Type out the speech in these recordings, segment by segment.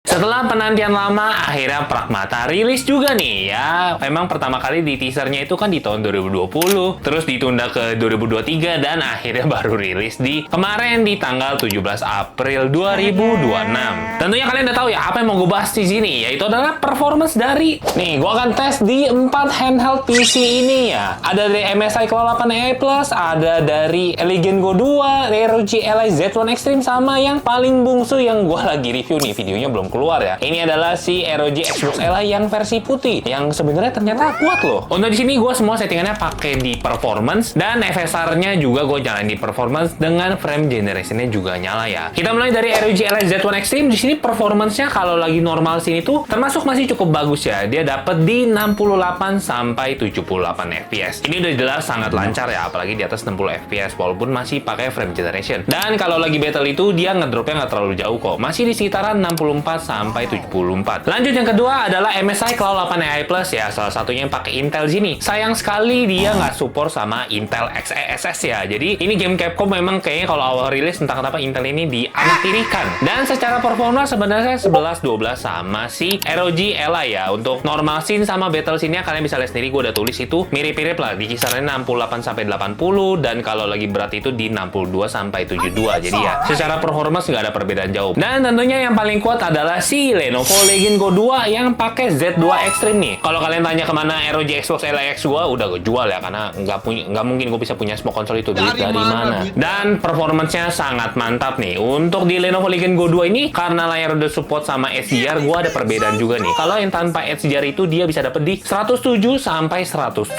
Setelah penantian lama, akhirnya Pragmata rilis juga nih ya. Memang pertama kali di teasernya itu kan di tahun 2020, terus ditunda ke 2023 dan akhirnya baru rilis di kemarin di tanggal 17 April 2026. Tentunya kalian udah tahu ya apa yang mau gue bahas di sini, yaitu adalah performance dari nih, gue akan tes di 4 handheld PC ini ya. Ada dari MSI Cloud 8 AI Plus, ada dari Legion Go 2, ROG Ally Z1 Extreme, sama yang paling bungsu yang gue lagi review nih, videonya belum keluar ya. Ini adalah si ROG Xbox Ally yang versi putih, yang sebenarnya ternyata kuat loh. Untuk di sini gue semua settingannya pakai di performance dan FSR-nya juga gue nyalain di performance dengan frame generation-nya juga nyala ya. Kita mulai dari ROG Ally Z1 Extreme. Di sini performance-nya kalau lagi normal sini tuh termasuk masih cukup bagus ya. Dia dapat di 68 sampai 78 fps. Ini udah jelas sangat lancar ya, apalagi di atas 60 fps walaupun masih pakai frame generation. Dan kalau lagi battle itu dia ngedropnya nggak terlalu jauh kok. Masih di sekitaran 64 sampai 74. Lanjut yang kedua adalah MSI Cloud 8 AI Plus ya. Salah satunya yang pakai Intel sini. Sayang sekali dia nggak support sama Intel XeSS ya. Jadi ini game Capcom memang kayaknya kalau awal rilis entah kenapa Intel ini dianaktirikan. Dan secara performa sebenarnya 11-12 sama si ROG Ally ya. Untuk normal scene sama battle scene-nya kalian bisa lihat sendiri, gue udah tulis itu mirip-mirip lah di kisaran 68 sampai 80 dan kalau lagi berat itu di 62 sampai 72. Jadi ya secara performa nggak ada perbedaan jauh. Dan tentunya yang paling kuat adalah si Lenovo Legion Go 2 yang pakai Z2 Extreme nih. Kalau kalian tanya kemana ROG Xbox Ally X gua udah gue jual ya, karena nggak mungkin gue bisa punya semua konsol itu. Duit dari mana? Dan performance-nya sangat mantap nih. Untuk di Lenovo Legion Go 2 ini karena layar udah support sama HDR, gue ada perbedaan juga nih. Kalau yang tanpa HDR itu dia bisa dapet di 107 sampai 110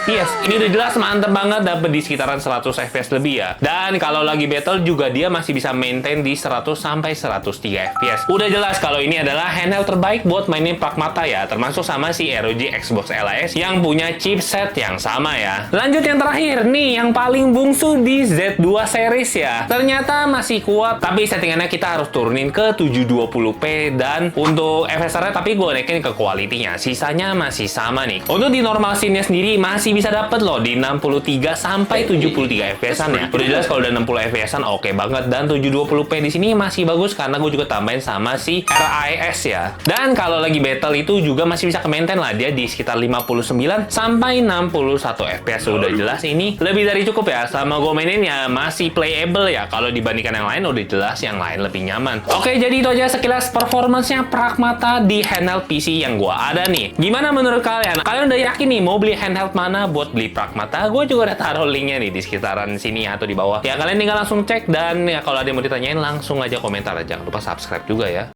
fps. Ini udah jelas mantep banget, dapet di sekitaran 100 fps lebih ya. Dan kalau lagi battle juga dia masih bisa maintain di 100 sampai 103 fps. Udah jelas kalau ini adalah handheld terbaik buat mainin Pragmata ya, termasuk sama si ROG Xbox Ally X yang punya chipset yang sama ya. Lanjut yang terakhir nih, yang paling bungsu di Z2 series ya. Ternyata masih kuat, tapi settingannya kita harus turunin ke 720p dan untuk FSR-nya tapi gue naikin ke quality-nya. Sisanya masih sama nih. Untuk di normal scene-nya sendiri masih bisa dapet loh di 63 sampai 73 fps-an ya. Udah jelas kalau udah 60 fps-an oke banget, dan 720p di sini masih bagus karena gue juga tambahin sama si RIS ya. Dan kalau lagi battle itu juga masih bisa ke-maintain lah, dia di sekitar 59 sampai 61 fps. Udah jelas ini lebih dari cukup ya. Sama gue mainin ya masih playable ya. Kalau dibandingkan yang lain udah jelas yang lain lebih nyaman. Oke, jadi itu aja sekilas performance-nya Pragmata di handheld PC yang gue ada nih. Gimana menurut kalian? Kalian udah yakin nih mau beli handheld mana buat beli Pragmata? Gue juga udah taruh linknya nih di sekitaran sini atau di bawah. Ya kalian tinggal langsung cek, dan ya kalau ada yang mau ditanyain langsung aja komentar. Jangan lupa subscribe juga ya.